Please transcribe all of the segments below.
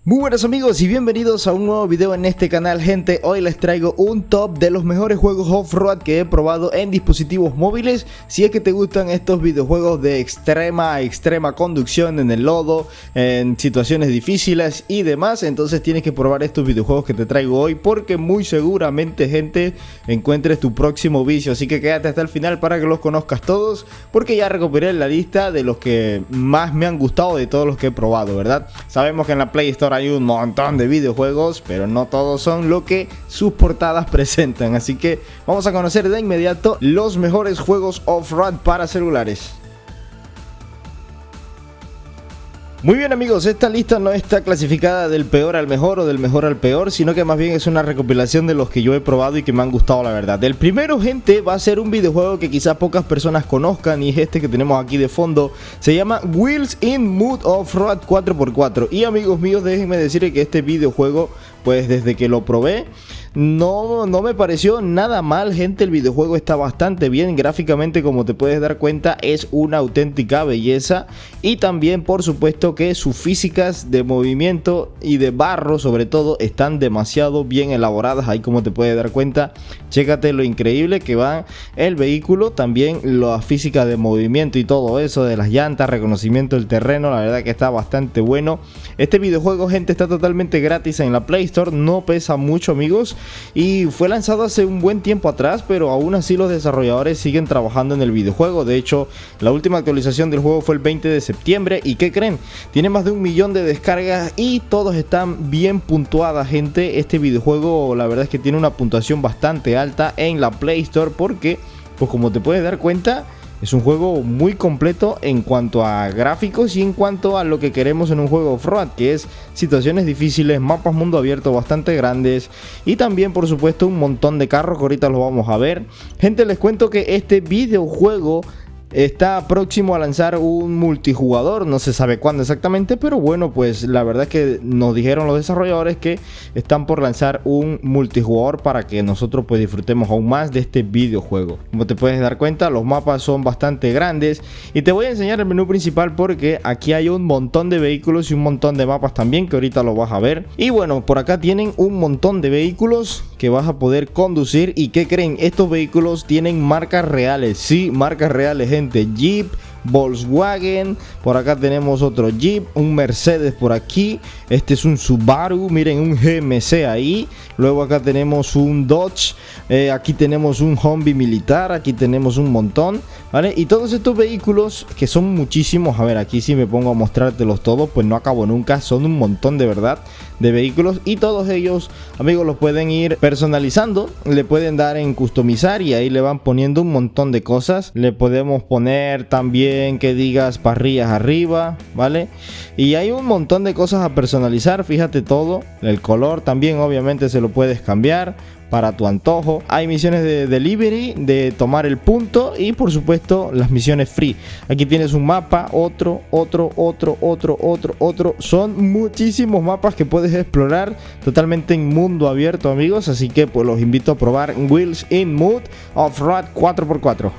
Muy buenos amigos y bienvenidos a un nuevo video en este canal, gente. Hoy les traigo un top de los mejores juegos off-road que he probado en dispositivos móviles. Si es que te gustan estos videojuegos de extrema conducción en el lodo, en situaciones difíciles y demás, entonces tienes que probar estos videojuegos que te traigo hoy, porque muy seguramente, gente, encuentres tu próximo vicio. Así que quédate hasta el final para que los conozcas todos, porque ya recuperé la lista de los que más me han gustado de todos los que he probado, ¿verdad? Sabemos que en la Play Store hay un montón de videojuegos, pero no todos son lo que sus portadas presentan. Así que vamos a conocer de inmediato los mejores juegos off-road para celulares. Muy bien amigos, esta lista no está clasificada del peor al mejor o del mejor al peor, sino que más bien es una recopilación de los que yo he probado y que me han gustado, la verdad. El primero, gente, va a ser un videojuego que quizá pocas personas conozcan, y es este que tenemos aquí de fondo. Se llama Wheels in Mud Off-Road 4x4. Y amigos míos, déjenme decirles que este videojuego, pues desde que lo probé, no me pareció nada mal, gente. El videojuego está bastante bien gráficamente, como te puedes dar cuenta, es una auténtica belleza. Y también, por supuesto, que sus físicas de movimiento y de barro, sobre todo, están demasiado bien elaboradas. Ahí, como te puedes dar cuenta, chécate lo increíble que va el vehículo. También la física de movimiento y todo eso de las llantas, reconocimiento del terreno, la verdad que está bastante bueno. Este videojuego, gente, está totalmente gratis en la Play Store, no pesa mucho, amigos. Y fue lanzado hace un buen tiempo atrás, pero aún así los desarrolladores siguen trabajando en el videojuego. De hecho, la última actualización del juego fue el 20 de septiembre. ¿Y qué creen? Tiene más de 1 millón de descargas y todos están bien puntuadas, gente. Este videojuego, la verdad es que tiene una puntuación bastante alta en la Play Store, porque, pues como te puedes dar cuenta, es un juego muy completo en cuanto a gráficos y en cuanto a lo que queremos en un juego off-road, que es situaciones difíciles, mapas mundo abierto bastante grandes y también, por supuesto, un montón de carros que ahorita los vamos a ver. Gente, les cuento que este videojuego está próximo a lanzar un multijugador, no se sabe cuándo exactamente, pero bueno, pues la verdad es que nos dijeron los desarrolladores que están por lanzar un multijugador para que nosotros pues disfrutemos aún más de este videojuego. Como te puedes dar cuenta, los mapas son bastante grandes y te voy a enseñar el menú principal, porque aquí hay un montón de vehículos y un montón de mapas también, que ahorita lo vas a ver. Y bueno, por acá tienen un montón de vehículos que vas a poder conducir. ¿Y qué creen? Estos vehículos tienen marcas reales, sí, marcas reales, gente. Jeep, Volkswagen, por acá tenemos otro Jeep, un Mercedes por aquí, este es un Subaru, miren, un GMC ahí, luego acá tenemos un Dodge, aquí tenemos un Humvee militar, aquí tenemos un montón, ¿vale? Y todos estos vehículos, que son muchísimos, a ver, aquí si me pongo a mostrártelos todos, pues no acabo nunca, son un montón de verdad de vehículos, y todos ellos, amigos, los pueden ir personalizando, le pueden dar en customizar y ahí le van poniendo un montón de cosas. Le podemos poner también que digas parrillas arriba, ¿vale? Y hay un montón de cosas a personalizar, fíjate todo. El color también obviamente se lo puedes cambiar para tu antojo. Hay misiones de delivery, de tomar el punto, y por supuesto las misiones free. Aquí tienes un mapa, otro. Son muchísimos mapas que puedes explorar totalmente en mundo abierto, amigos. Así que pues los invito a probar Wheels in Mud Off-Road 4x4.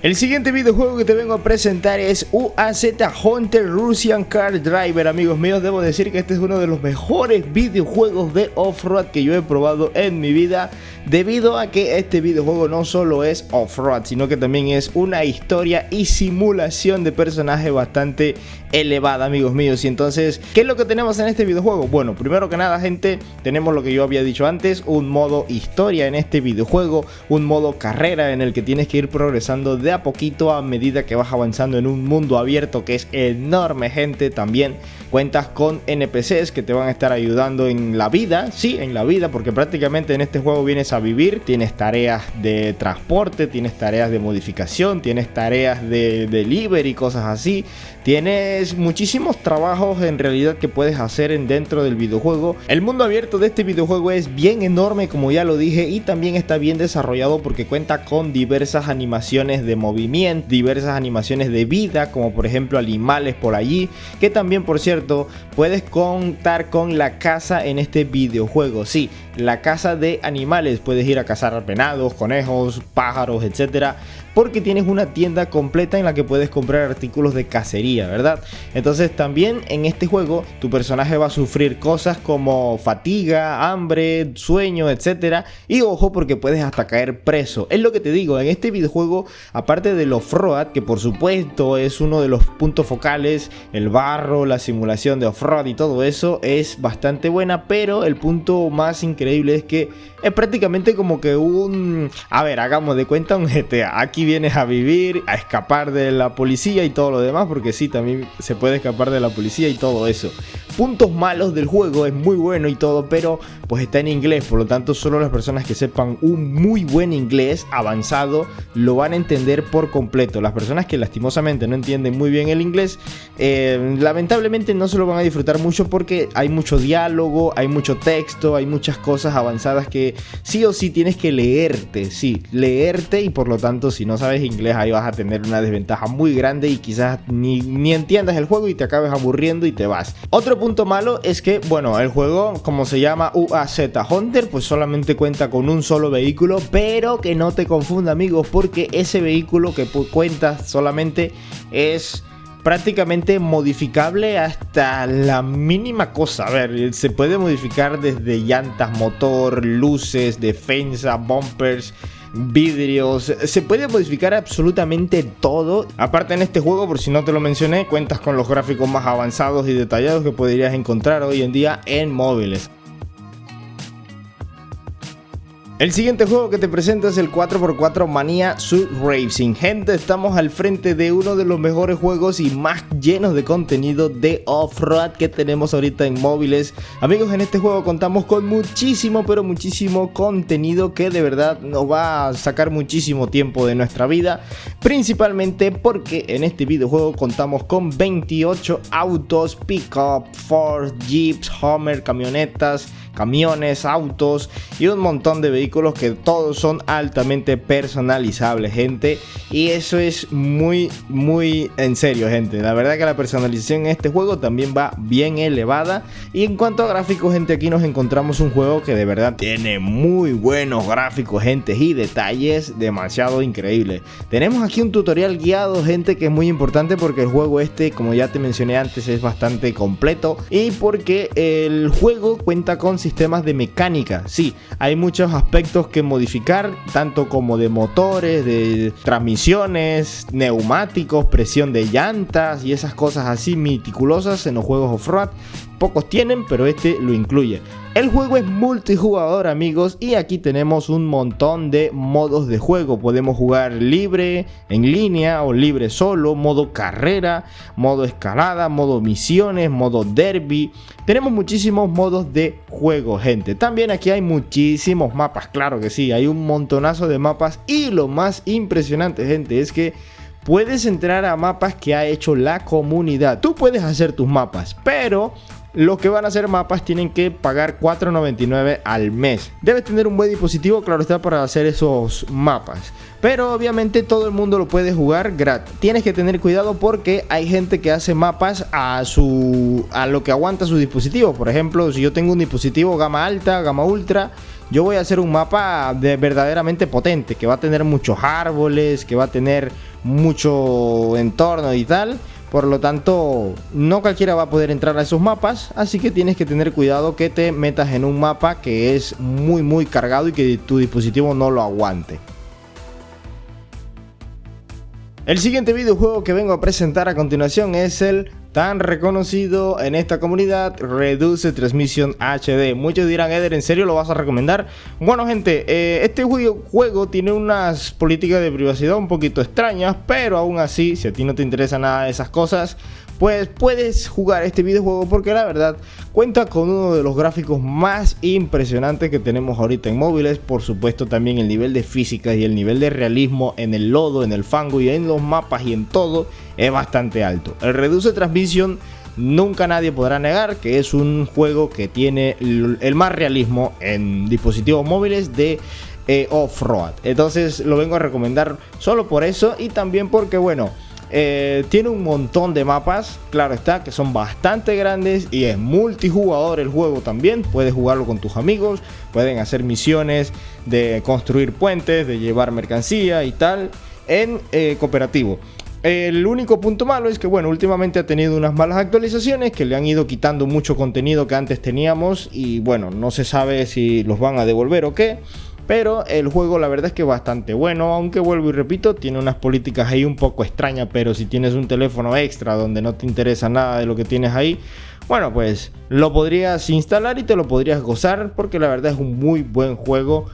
El siguiente videojuego que te vengo a presentar es UAZ Hunter Russian Car Driver, amigos míos. Debo decir que este es uno de los mejores videojuegos de off-road que yo he probado en mi vida, debido a que este videojuego no solo es off-road, sino que también es una historia y simulación de personaje bastante elevada, amigos míos. Y entonces, ¿qué es lo que tenemos en este videojuego? Bueno, primero que nada, gente, tenemos lo que yo había dicho antes, un modo historia en este videojuego, un modo carrera en el que tienes que ir progresando de a poquito a medida que vas avanzando en un mundo abierto que es enorme, gente. También cuentas con NPCs que te van a estar ayudando en la vida, sí, en la vida, porque prácticamente en este juego vienes a vivir. Tienes tareas de transporte, tienes tareas de modificación, tienes tareas de delivery, cosas así. Tienes muchísimos trabajos en realidad que puedes hacer dentro del videojuego. El mundo abierto de este videojuego es bien enorme, como ya lo dije, y también está bien desarrollado porque cuenta con diversas animaciones de movimiento, diversas animaciones de vida, como por ejemplo animales por allí, que también, por cierto, puedes contar con la caza en este videojuego. Sí, la caza de animales, puedes ir a cazar venados, conejos, pájaros, etcétera, porque tienes una tienda completa en la que puedes comprar artículos de cacería, ¿verdad? Entonces también en este juego tu personaje va a sufrir cosas como fatiga, hambre, sueño, etcétera. Y ojo, porque puedes hasta caer preso. Es lo que te digo, en este videojuego, aparte del off-road, que por supuesto es uno de los puntos focales, el barro, la simulación de off-road y todo eso es bastante buena, pero el punto más increíble es que es prácticamente como que hagamos de cuenta un GTA. Aquí vienes a vivir, a escapar de la policía y todo lo demás, porque sí, también se puede escapar de la policía y todo eso. Puntos malos del juego, es muy bueno y todo, pero pues está en inglés, por lo tanto solo las personas que sepan un muy buen inglés avanzado lo van a entender por completo. Las personas que lastimosamente no entienden muy bien el inglés, lamentablemente no se lo van a disfrutar mucho, porque hay mucho diálogo, hay mucho texto, hay muchas cosas avanzadas que sí o sí tienes que leerte, y por lo tanto si no sabes inglés ahí vas a tener una desventaja muy grande y quizás ni entiendas el juego y te acabes aburriendo y te vas. Otro punto malo es que, bueno, el juego, como se llama UAZ Hunter, pues solamente cuenta con un solo vehículo, pero que no te confunda, amigos, porque ese vehículo que cuenta solamente es prácticamente modificable hasta la mínima cosa. A ver, se puede modificar desde llantas, motor, luces, defensa, bumpers, vidrios, se puede modificar absolutamente todo. Aparte, en este juego, por si no te lo mencioné, cuentas con los gráficos más avanzados y detallados que podrías encontrar hoy en día en móviles. El siguiente juego que te presento es el 4x4 Mania Sur Racing. Gente, estamos al frente de uno de los mejores juegos y más llenos de contenido de off-road que tenemos ahorita en móviles. Amigos, en este juego contamos con muchísimo, pero muchísimo contenido que de verdad nos va a sacar muchísimo tiempo de nuestra vida. Principalmente porque en este videojuego contamos con 28 autos, pick-up, Ford, Jeeps, Hummer, camionetas, camiones, autos y un montón de vehículos que todos son altamente personalizables, gente, y eso es muy en serio, gente. La verdad que la personalización en este juego también va bien elevada. Y en cuanto a gráficos, gente, aquí nos encontramos un juego que de verdad tiene muy buenos gráficos, gente, y detalles demasiado increíbles. Tenemos aquí un tutorial guiado, gente, que es muy importante porque el juego este, como ya te mencioné antes, es bastante completo y porque el juego cuenta con sistemas de mecánica. Sí, hay muchos aspectos que modificar, tanto como de motores, de transmisiones, neumáticos, presión de llantas y esas cosas así meticulosas en los juegos off-road. Pocos tienen, pero este lo incluye. El juego es multijugador, amigos, y aquí tenemos un montón de modos de juego. Podemos jugar libre, en línea o libre solo, modo carrera, modo escalada, modo misiones, modo derby. Tenemos muchísimos modos de juego, gente. También aquí hay muchísimos mapas, claro que sí, hay un montonazo de mapas. Y lo más impresionante, gente, es que puedes entrar a mapas que ha hecho la comunidad. Tú puedes hacer tus mapas, pero los que van a hacer mapas tienen que pagar $4.99 al mes. Debes tener un buen dispositivo, claro está, para hacer esos mapas. Pero obviamente todo el mundo lo puede jugar gratis. Tienes que tener cuidado porque hay gente que hace mapas a lo que aguanta su dispositivo. Por ejemplo, si yo tengo un dispositivo gama alta, gama ultra, yo voy a hacer un mapa verdaderamente potente, que va a tener muchos árboles, que va a tener mucho entorno y tal. Por lo tanto, no cualquiera va a poder entrar a esos mapas, así que tienes que tener cuidado que te metas en un mapa que es muy cargado y que tu dispositivo no lo aguante. El siguiente videojuego que vengo a presentar a continuación es el tan reconocido en esta comunidad Reduced Transmission HD. Muchos dirán: Eder, ¿en serio lo vas a recomendar? Bueno, gente, este juego tiene unas políticas de privacidad un poquito extrañas, pero aún así, si a ti no te interesa nada de esas cosas, pues puedes jugar este videojuego porque la verdad cuenta con uno de los gráficos más impresionantes que tenemos ahorita en móviles. Por supuesto, también el nivel de física y el nivel de realismo en el lodo, en el fango y en los mapas y en todo es bastante alto. El Reduced Transmission, nunca nadie podrá negar que es un juego que tiene el más realismo en dispositivos móviles de Off-Road. Entonces lo vengo a recomendar solo por eso, y también porque, bueno, tiene un montón de mapas, claro está, que son bastante grandes, y es multijugador el juego también. Puedes jugarlo con tus amigos, pueden hacer misiones de construir puentes, de llevar mercancía y tal en cooperativo. El único punto malo es que, bueno, últimamente ha tenido unas malas actualizaciones que le han ido quitando mucho contenido que antes teníamos, y bueno, no se sabe si los van a devolver o qué. Pero el juego la verdad es que es bastante bueno, aunque vuelvo y repito, tiene unas políticas ahí un poco extrañas. Pero si tienes un teléfono extra donde no te interesa nada de lo que tienes ahí, bueno, pues lo podrías instalar y te lo podrías gozar, porque la verdad es un muy buen juego.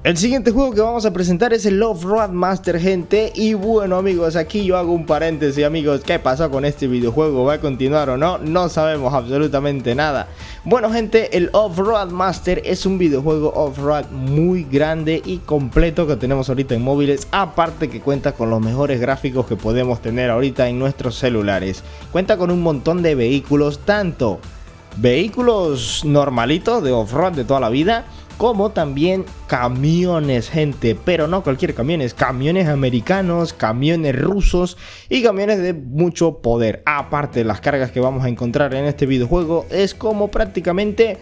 El siguiente juego que vamos a presentar es el Off-Road Master, gente. Y bueno, amigos, aquí yo hago un paréntesis, amigos. ¿Qué pasó con este videojuego? ¿Va a continuar o no? No sabemos absolutamente nada. Bueno, gente, el Off-Road Master es un videojuego off-road muy grande y completo que tenemos ahorita en móviles. Aparte que cuenta con los mejores gráficos que podemos tener ahorita en nuestros celulares. Cuenta con un montón de vehículos, tanto vehículos normalitos de off-road de toda la vida, como también camiones, gente. Pero no cualquier camiones, camiones americanos, camiones rusos y camiones de mucho poder. Aparte, las cargas que vamos a encontrar en este videojuego es como prácticamente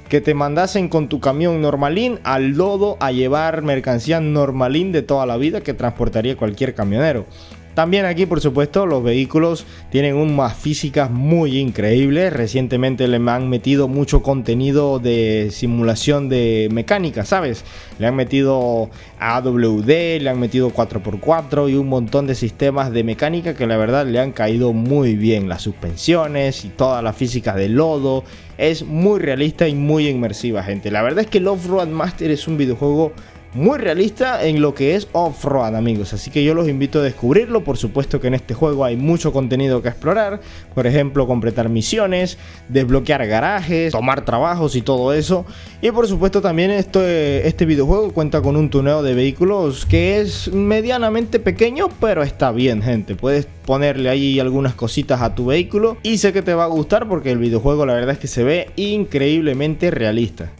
que te mandasen con tu camión normalín al lodo a llevar mercancía normalín de toda la vida que transportaría cualquier camionero. También aquí, por supuesto, los vehículos tienen unas físicas muy increíbles. Recientemente le han metido mucho contenido de simulación de mecánica, ¿sabes? Le han metido AWD, le han metido 4x4 y un montón de sistemas de mecánica que la verdad le han caído muy bien. Las suspensiones y todas las físicas del lodo. Es muy realista y muy inmersiva, gente. La verdad es que el Off-Road Master es un videojuego muy realista en lo que es off-road, amigos, así que yo los invito a descubrirlo. Por supuesto que en este juego hay mucho contenido que explorar, por ejemplo, completar misiones, desbloquear garajes, tomar trabajos y todo eso. Y por supuesto también este videojuego cuenta con un tuneo de vehículos que es medianamente pequeño, pero está bien, gente. Puedes ponerle ahí algunas cositas a tu vehículo y sé que te va a gustar, porque el videojuego la verdad es que se ve increíblemente realista.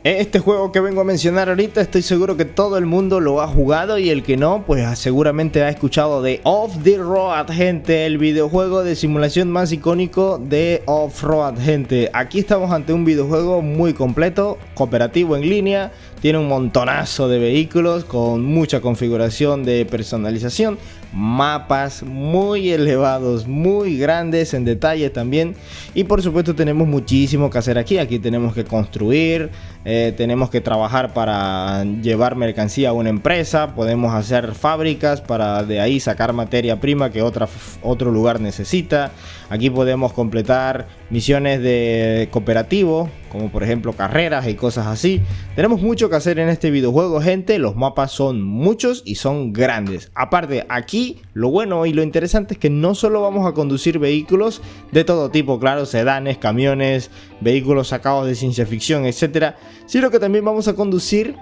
Este juego que vengo a mencionar ahorita, estoy seguro que todo el mundo lo ha jugado, y el que no, pues seguramente ha escuchado de Off the Road, gente, el videojuego de simulación más icónico de Off-Road, gente. Aquí estamos ante un videojuego muy completo, cooperativo en línea, tiene un montonazo de vehículos con mucha configuración de personalización, mapas muy elevados, muy grandes en detalle también, y por supuesto tenemos muchísimo que hacer aquí. Aquí tenemos que construir, tenemos que trabajar para llevar mercancía a una empresa, podemos hacer fábricas para de ahí sacar materia prima que otro lugar necesita. Aquí podemos completar misiones de cooperativo, como por ejemplo carreras y cosas así. Tenemos mucho que hacer en este videojuego, gente. Los mapas son muchos y son grandes. Aparte, aquí lo bueno y lo interesante es que no solo vamos a conducir vehículos de todo tipo, claro, sedanes, camiones, vehículos sacados de ciencia ficción, etcétera, sino que también vamos a conducir,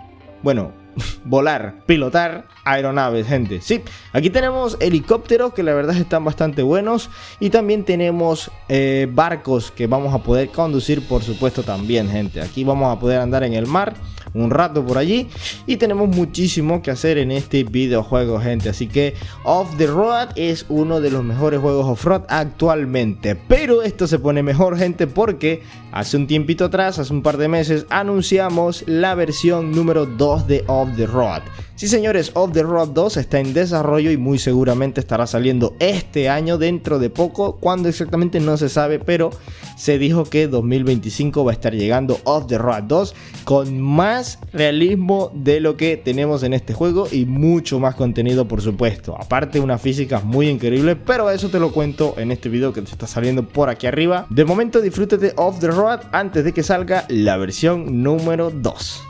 bueno, volar, pilotar aeronaves, gente. Sí, aquí tenemos helicópteros que la verdad están bastante buenos, y también tenemos barcos que vamos a poder conducir, por supuesto también, gente. Aquí vamos a poder andar en el mar un rato por allí, y tenemos muchísimo que hacer en este videojuego, gente. Así que Off the Road es uno de los mejores juegos off-road actualmente. Pero esto se pone mejor, gente, porque hace un tiempito atrás, hace un par de meses, anunciamos la versión número 2 de Off the Road. Sí, señores, Off the Road 2 está en desarrollo y muy seguramente estará saliendo este año, dentro de poco. Cuándo exactamente no se sabe, pero se dijo que 2025 va a estar llegando Off the Road 2 con más realismo de lo que tenemos en este juego y mucho más contenido, por supuesto. Aparte, unas físicas muy increíbles, pero eso te lo cuento en este video que te está saliendo por aquí arriba. De momento, disfrútate Off the Road antes de que salga la versión número 2.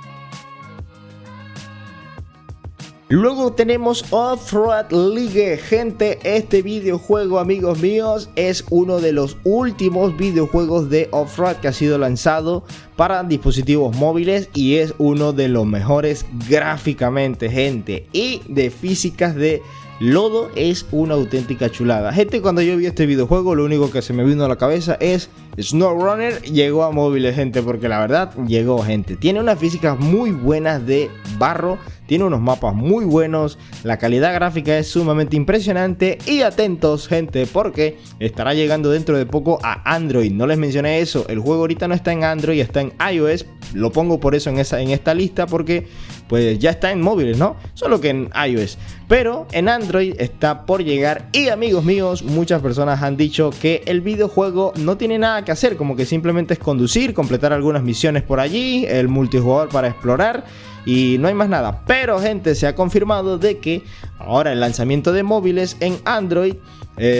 Luego tenemos Off-Road League, gente. Este videojuego, amigos míos, es uno de los últimos videojuegos de Off-Road que ha sido lanzado para dispositivos móviles y es uno de los mejores gráficamente, gente, y de físicas de lodo. Es una auténtica chulada, gente. Cuando yo vi este videojuego, lo único que se me vino a la cabeza es SnowRunner. Llegó a móviles, gente, porque la verdad llegó, gente. Tiene unas físicas muy buenas de barro, tiene unos mapas muy buenos, la calidad gráfica es sumamente impresionante. Y atentos, gente, porque estará llegando dentro de poco a Android. No les mencioné eso, el juego ahorita no está en Android, está en iOS. Lo pongo por eso en esta lista, porque pues ya está en móviles, ¿no? Solo que en iOS, pero en Android está por llegar. Y amigos míos, muchas personas han dicho que el videojuego no tiene nada que hacer, como que simplemente es conducir, completar algunas misiones por allí, el multijugador para explorar y no hay más nada. Pero, gente, se ha confirmado de que ahora el lanzamiento de móviles en Android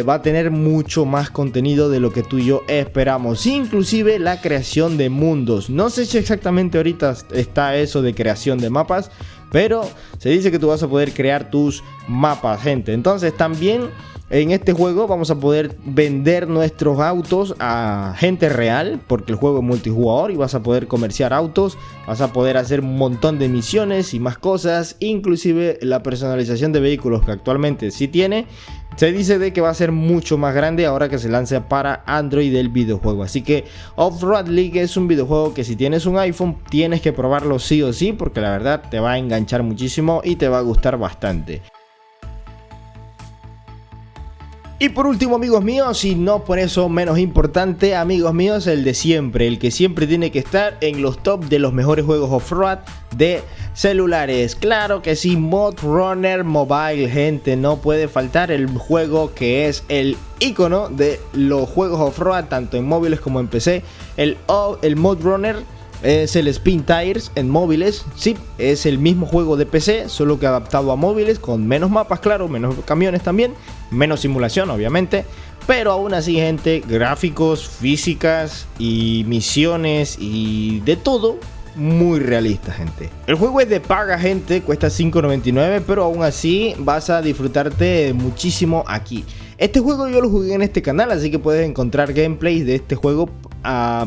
va a tener mucho más contenido de lo que tú y yo esperamos, inclusive la creación de mundos. No sé si exactamente ahorita está eso de creación de mapas, pero se dice que tú vas a poder crear tus mapas, gente. Entonces también en este juego vamos a poder vender nuestros autos a gente real, porque el juego es multijugador y vas a poder comerciar autos, vas a poder hacer un montón de misiones y más cosas, inclusive la personalización de vehículos que actualmente sí tiene. Se dice de que va a ser mucho más grande ahora que se lance para Android el videojuego. Así que Off-Road League es un videojuego que si tienes un iPhone tienes que probarlo sí o sí, porque la verdad te va a enganchar muchísimo y te va a gustar bastante. Y por último, amigos míos, y no por eso menos importante, amigos míos, el de siempre, el que siempre tiene que estar en los top de los mejores juegos off-road de celulares. Claro que sí, MudRunner Mobile, gente, no puede faltar el juego que es el icono de los juegos off-road, tanto en móviles como en PC. El MudRunner es el Spin Tires en móviles, sí, es el mismo juego de PC, solo que adaptado a móviles, con menos mapas, claro, menos camiones también, menos simulación obviamente, pero aún así, gente, gráficos, físicas y misiones y de todo muy realista, gente. El juego es de paga, gente, cuesta $5.99, pero aún así vas a disfrutarte muchísimo aquí. Este juego yo lo jugué en este canal, así que puedes encontrar gameplays de este juego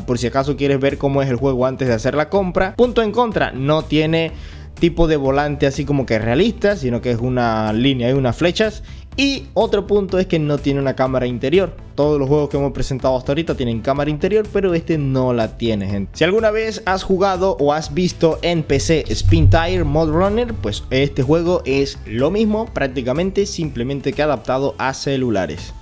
por si acaso quieres ver cómo es el juego antes de hacer la compra. Punto en contra, no tiene tipo de volante así como que realista, sino que es una línea y unas flechas. Y otro punto es que no tiene una cámara interior. Todos los juegos que hemos presentado hasta ahorita tienen cámara interior, pero este no la tiene, gente. Si alguna vez has jugado o has visto en PC Spin Tire MudRunner, pues este juego es lo mismo prácticamente, simplemente que adaptado a celulares.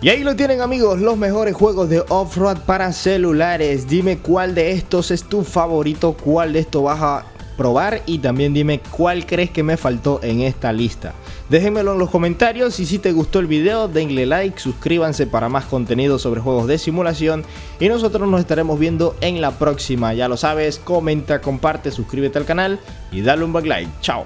Y ahí lo tienen, amigos, los mejores juegos de off-road para celulares. Dime cuál de estos es tu favorito, cuál de estos vas a probar y también dime cuál crees que me faltó en esta lista. Déjenmelo en los comentarios y si te gustó el video denle like, suscríbanse para más contenido sobre juegos de simulación y nosotros nos estaremos viendo en la próxima. Ya lo sabes, comenta, comparte, suscríbete al canal y dale un buen like. Chao.